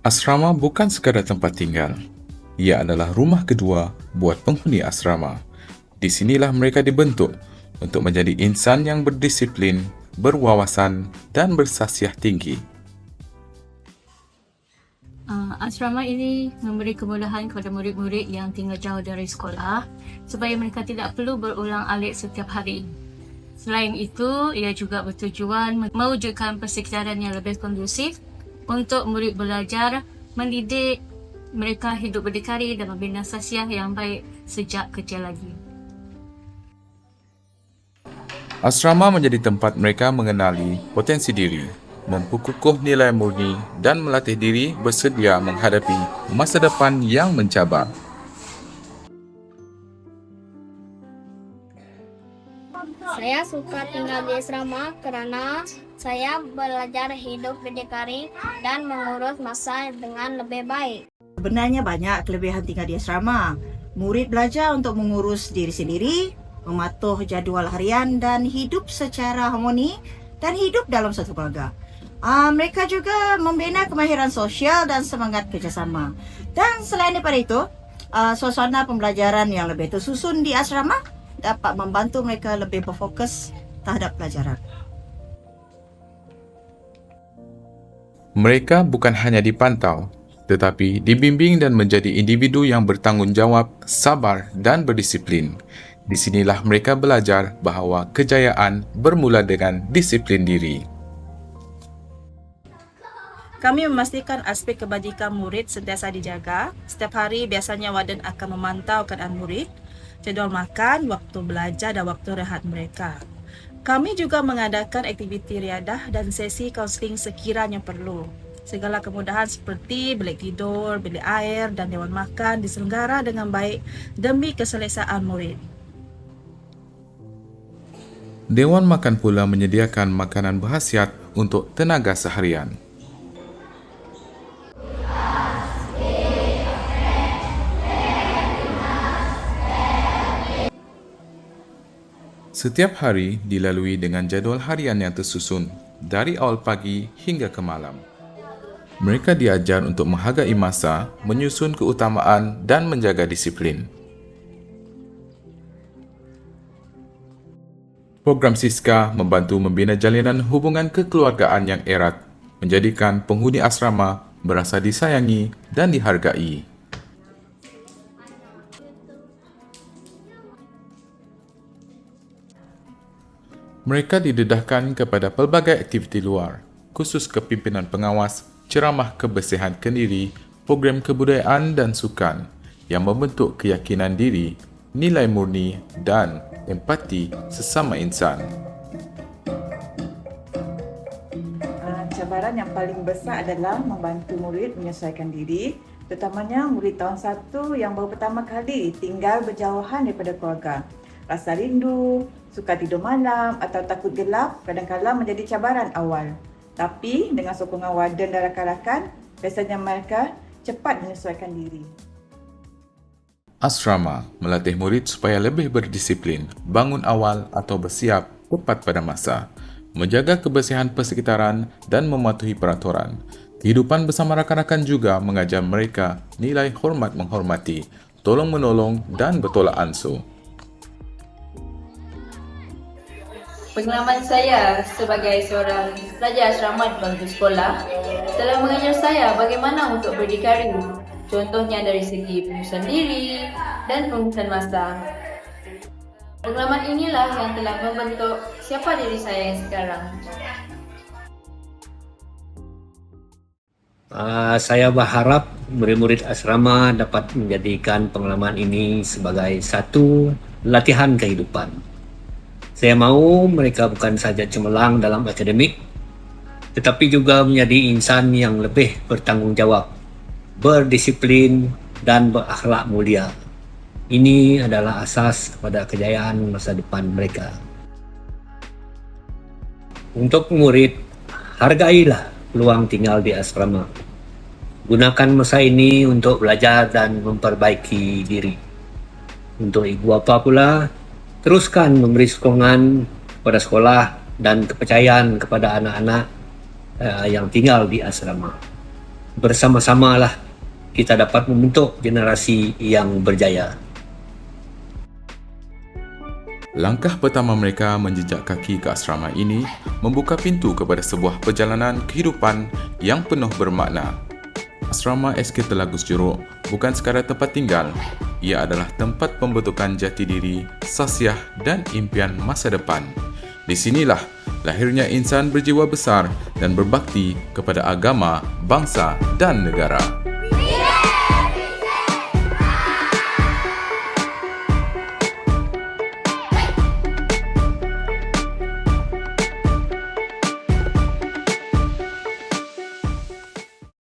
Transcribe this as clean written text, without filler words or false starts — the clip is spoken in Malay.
Asrama bukan sekadar tempat tinggal. Ia adalah rumah kedua buat penghuni asrama. Di sinilah mereka dibentuk untuk menjadi insan yang berdisiplin, berwawasan dan bersasiah tinggi. Asrama ini memberi kemudahan kepada murid-murid yang tinggal jauh dari sekolah supaya mereka tidak perlu berulang-alik setiap hari. Selain itu, ia juga bertujuan mewujudkan persekitaran yang lebih kondusif untuk murid belajar, mendidik mereka hidup berdikari dan membina sasiah yang baik sejak kecil lagi. Asrama menjadi tempat mereka mengenali potensi diri, memperkukuh nilai murni dan melatih diri bersedia menghadapi masa depan yang mencabar. Saya suka tinggal di asrama karena saya belajar hidup berdikari dan mengurus masa dengan lebih baik. Sebenarnya banyak kelebihan tinggal di asrama. Murid belajar untuk mengurus diri sendiri, mematuh jadual harian dan hidup secara harmoni dan hidup dalam satu keluarga. Mereka juga membina kemahiran sosial dan semangat kerjasama. Dan selain daripada itu, suasana pembelajaran yang lebih tersusun di asrama dapat membantu mereka lebih berfokus terhadap pelajaran. Mereka bukan hanya dipantau, tetapi dibimbing dan menjadi individu yang bertanggungjawab, sabar dan berdisiplin. Di sinilah mereka belajar bahawa kejayaan bermula dengan disiplin diri. Kami memastikan aspek kebajikan murid sentiasa dijaga. Setiap hari biasanya warden akan memantau keadaan murid, jadual makan, waktu belajar dan waktu rehat mereka. Kami juga mengadakan aktiviti riadah dan sesi kaunseling sekiranya perlu. Segala kemudahan seperti bilik tidur, bilik air dan dewan makan diselenggara dengan baik demi keselesaan murid. Dewan makan pula menyediakan makanan berkhasiat untuk tenaga seharian. Setiap hari dilalui dengan jadual harian yang tersusun dari awal pagi hingga ke malam. Mereka diajar untuk menghargai masa, menyusun keutamaan dan menjaga disiplin. Program Siska membantu membina jalinan hubungan kekeluargaan yang erat, menjadikan penghuni asrama merasa disayangi dan dihargai. Mereka didedahkan kepada pelbagai aktiviti luar, khusus kepimpinan pengawas, ceramah kebersihan kendiri, program kebudayaan dan sukan yang membentuk keyakinan diri, nilai murni dan empati sesama insan. Cabaran yang paling besar adalah membantu murid menyesuaikan diri, terutamanya murid tahun 1 yang baru pertama kali tinggal berjauhan daripada keluarga. Rasa rindu, suka tidur malam atau takut gelap kadang-kadang menjadi cabaran awal. Tapi dengan sokongan warden dan rakan-rakan, biasanya mereka cepat menyesuaikan diri. Asrama melatih murid supaya lebih berdisiplin, bangun awal atau bersiap tepat pada masa, menjaga kebersihan persekitaran dan mematuhi peraturan. Kehidupan bersama rakan-rakan juga mengajar mereka nilai hormat menghormati, tolong-menolong dan bertolak ansur. Pengalaman saya sebagai seorang pelajar asrama di bangku sekolah telah mengajar saya bagaimana untuk berdikari, contohnya dari segi pengurusan diri dan pengurusan masa. Pengalaman inilah yang telah membentuk siapa diri saya yang sekarang. Saya berharap murid-murid asrama dapat menjadikan pengalaman ini sebagai satu latihan kehidupan. Saya mahu mereka bukan saja cemerlang dalam akademik, tetapi juga menjadi insan yang lebih bertanggungjawab, berdisiplin dan berakhlak mulia. Ini adalah asas pada kejayaan masa depan mereka. Untuk murid, hargailah peluang tinggal di asrama. Gunakan masa ini untuk belajar dan memperbaiki diri. Untuk ibu bapa pula, teruskan memberi sokongan kepada sekolah dan kepercayaan kepada anak-anak yang tinggal di asrama. bersama-samalah kita dapat membentuk generasi yang berjaya. Langkah pertama mereka menjejak kaki ke asrama ini membuka pintu kepada sebuah perjalanan kehidupan yang penuh bermakna. Asrama SK Telagus Jeruk bukan sekadar tempat tinggal, ia adalah tempat pembentukan jati diri, sasiah dan impian masa depan. Di sinilah lahirnya insan berjiwa besar dan berbakti kepada agama, bangsa dan negara.